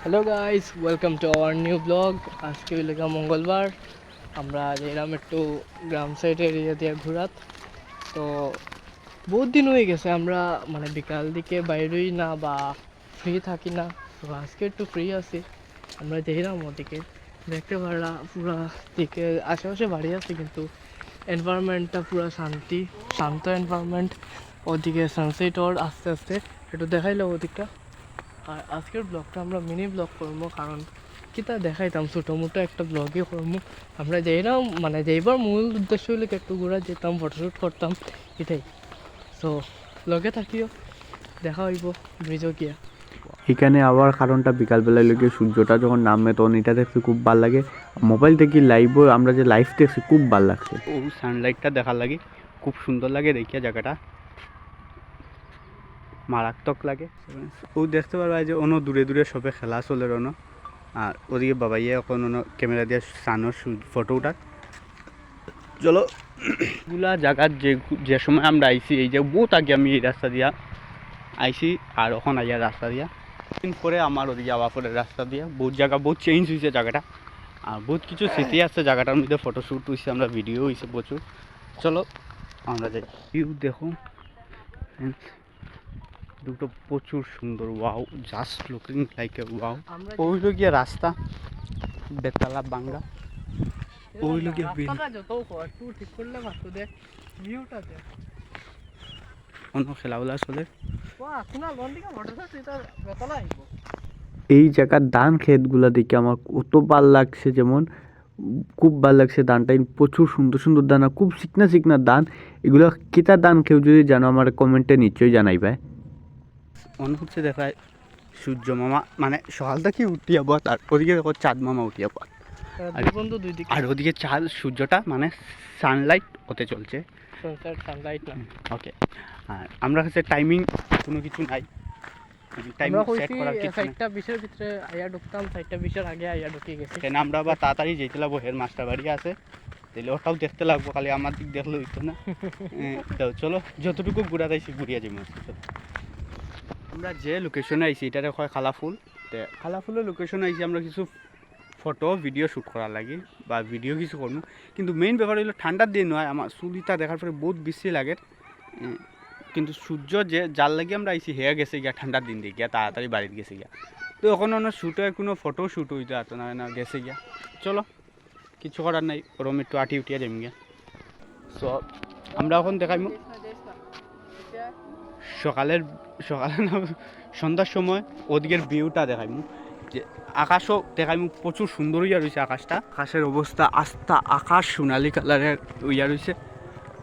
Hello guys, welcome to our new blog. আজকে হইলেগা মঙ্গলবার। আমরা এলাম একটু গ্রাম সাইড এরিয়া দিয়ে ঘুরাত। তো বহুত দিন হয়ে গেছে আমরা মানে বিকাল দিকে বাইরেই না বা ফ্রি থাকি না। তো আজকে একটু ফ্রি আছি, আমরা দেখলাম ওদিকে দেখতে পারলাম পুরা দিকে আশেপাশে বাড়ি আছে কিন্তু এনভায়রনমেন্টটা পুরা শান্ত এনভায়রনমেন্ট। ওদিকে সানসেট ওর আস্তে আস্তে একটু দেখাইলো ওদিকটা। আর আজকের ব্লগটা আমরা মিনি ব্লগ করবো, কারণ কিতা দেখাইতাম ছোটো মোটো একটা ব্লগই করবো। আমরা যেইরাম মানে যেইবার মূল উদ্দেশ্য হইলে একটু ঘোরা যেতাম, ফটোশ্যুট করতাম, এটাই। সো লগে থাকিও, দেখা হইব ব্রিজও গিয়া। এখানে আবার কারণটা বিকালবেলায় লেগে সূর্যটা যখন নামে তখন এটা দেখতে খুব ভালো লাগে। মোবাইল থেকে লাইভও আমরা যে লাইভ দেখছি খুব ভালো লাগছে। ও সানলাইটটা দেখার লাগে খুব সুন্দর লাগে, দেখিয়া জায়গাটা মারাত্মক লাগে। ও দেখতে পারবা যে অন্য দূরে দূরে সবে খেলা চলে রনো, আর ওদিকে বাবাইয়ে এখন অন্য ক্যামেরা দিয়ে সানোর ফটো উঠার। চলো এগুলা জায়গার যে সময় আমরা আইছি, এই যে বহুত আগে আমি এই রাস্তা দিয়া আইছি আর ওখানে আইয়া রাস্তা দিয়া দিন পরে আমার ওদিকে আবার পরে রাস্তা দিয়া বহুত জায়গা বহুত চেঞ্জ হয়েছে জায়গাটা, আর বহুত কিছু স্মৃতি আছে জায়গাটার মধ্যে। ফটোশ্যুট হয়েছে, আমরা ভিডিও হয়েছে প্রচুর। চলো আমরা যাই। ভিউ দেখো দুটো প্রচুর সুন্দর, wow, just looking like a wow. ওই গিয়ে রাস্তা বেতালা বাংলা, ওই গিয়ে ঠিক করলে মাত্র দেখ ভিউটা দেখ। অন্য খেলাগুলা চলে। বেতলা আইব এই জায়গার ধান ক্ষেতগুলা দেখে আমার কত ভাল লাগছে, যেমন খুব ভাল লাগছে। ধানটা প্রচুর সুন্দর সুন্দর দানা, খুব চিকনা চিকনা ধান। এগুলো কিতা ধান কেউ যদি জানো আমার কমেন্টে নিশ্চয়ই জানাইবে। মনে হচ্ছে দেখায় সূর্য মামা মানে সকাল থেকে উঠিয়া পথ, আর ওদিকে দেখো চাঁদ মামা উঠিয়া পথ, আর ওদিকে চাঁদ সূর্যটা মানে সানলাইট হতে চলছে। সানলাইট না, ওকে। আর আমরা কাছে টাইমিং কোনো কিছু নাই, টাইমিং সেট করার কিছু নাই। 4:20 ভিতরে আইয়া ঢুকতাম, 4:20 আগে আইয়া ঢুকে গেছি। কেন আমরা আবার তাড়াতাড়ি যেতে লাগবো, হের মাস্টার বাড়ি আছে, তাহলে ওটাও দেখতে লাগবো, খালি আমার দিক দেখলে হইতো না। তো চলো যতটুকু ঘুরা যাইছি ঘুরিয়া যাই। আমরা যে লোকেশনে আইছি এটারে হয় খালাফুল। খালাফুলের লোকেশনে আইছি আমরা কিছু ফটো ভিডিও শ্যুট করার লাগে বা ভিডিও কিছু করবো, কিন্তু মেইন ব্যাপার হলো ঠান্ডার দিন নয়, আমার চুলিটা দেখার পরে বহুত বেশি লাগে। কিন্তু সূর্য যে যার লাগে আমরা আইছি হেয়া গেছে গিয়া ঠান্ডার দিন দিয়ে গিয়া তাড়াতাড়ি বাড়িতে গেছে গিয়া। তো এখন শ্যুট হয় কোনো ফটো শ্যুট হইতে আসতো না গেছে গিয়া। চলো কিছু করার নাই, ওরম একটু আটি উঠিয়া যাই গিয়া। সো আমরা এখন দেখাইমু সকালে না সন্ধ্যার সময় ওদিকের ভিউটা দেখাইমু, যে আকাশও দেখাইমু প্রচুর সুন্দর হইয়া রয়েছে আকাশটা। আকাশের অবস্থা আস্থা আকাশ সোনালি কালারের হইয়া রয়েছে,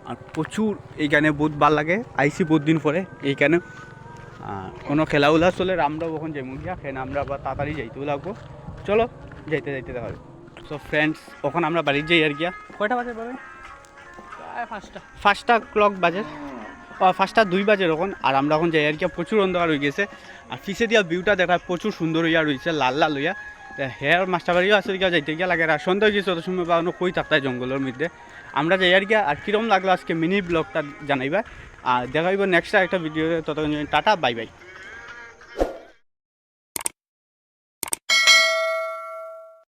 আর প্রচুর এইখানে বহুত ভাল লাগে। আইসি বহুত দিন পরে এইখানে কোনো খেলাধুলা চলে, আমরা ওখান যাইমু গিয়া, খেয়ে আমরা আবার তাড়াতাড়ি যাইতেও লাগবো। চলো যাইতে দেখা হবে। সো ফ্রেন্ডস ওখানে আমরা বাড়ির যাই আর গিয়া। কয়টা বাজে পাবেন? 5টা ক্লক বাজে, 5টা 2 বাজে ওখান। আর আমরা এখন যাই আর কি, প্রচুর অন্ধকার হয়ে গেছে। আর পিছে দিয়া ভিউটা দেখায় প্রচুর সুন্দর হইয়া রয়েছে, লাল লাল হইয়া। হেয়ার মাস্টার বাড়িও আছে গিয়া, যাইতে গিয়া লাগে। আর সন্ধ্যা হয়ে গেছে, অত সময় বা কই থাকতে হয় জঙ্গলের মধ্যে। আমরা যাই আর গিয়া। আর কীরকম লাগলো আজকে মিনি ব্লগটা জানাইবা, আর দেখাইব নেক্সট একটা ভিডিও। ততক্ষণ টাটা, বাই বাই।